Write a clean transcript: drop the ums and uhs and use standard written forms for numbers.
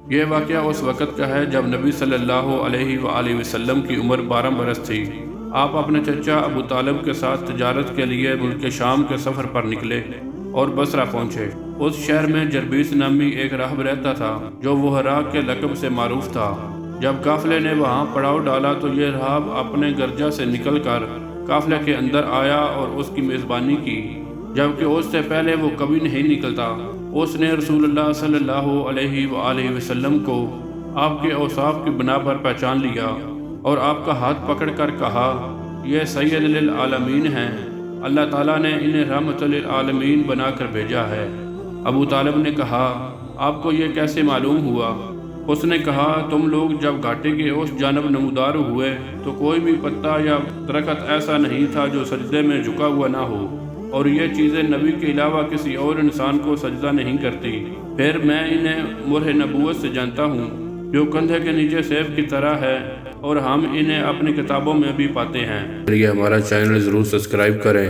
یہ واقعہ اس وقت کا ہے جب نبی صلی اللہ علیہ وآلہ وسلم کی عمر 12 برس تھی۔ آپ اپنے چچا ابو طالب کے ساتھ تجارت کے لیے ملک شام کے سفر پر نکلے اور بصرہ پہنچے۔ اس شہر میں جربیس نامی ایک راہب رہتا تھا جو وہراق کے لقب سے معروف تھا۔ جب قافلے نے وہاں پڑاؤ ڈالا تو یہ راہب اپنے گرجا سے نکل کر قافلے کے اندر آیا اور اس کی میزبانی کی، جبکہ اس سے پہلے وہ کبھی نہیں نکلتا۔ اس نے رسول اللہ صلی اللہ علیہ وآلہ وسلم کو آپ کے اوصاف کی بنا پر پہچان لیا اور آپ کا ہاتھ پکڑ کر کہا، یہ سید للعالمین ہیں، اللہ تعالیٰ نے انہیں رحمت للعالمین بنا کر بھیجا ہے۔ ابو طالب نے کہا، آپ کو یہ کیسے معلوم ہوا؟ اس نے کہا، تم لوگ جب گھاٹی کے اس جانب نمودار ہوئے تو کوئی بھی پتا یا درخت ایسا نہیں تھا جو سجدے میں جھکا ہوا نہ ہو، اور یہ چیزیں نبی کے علاوہ کسی اور انسان کو سجدہ نہیں کرتی۔ پھر میں انہیں مرہ نبوت سے جانتا ہوں جو کندھے کے نیچے سیف کی طرح ہے، اور ہم انہیں اپنی کتابوں میں بھی پاتے ہیں۔ یہ ہمارا چینل ضرور سبسکرائب کریں۔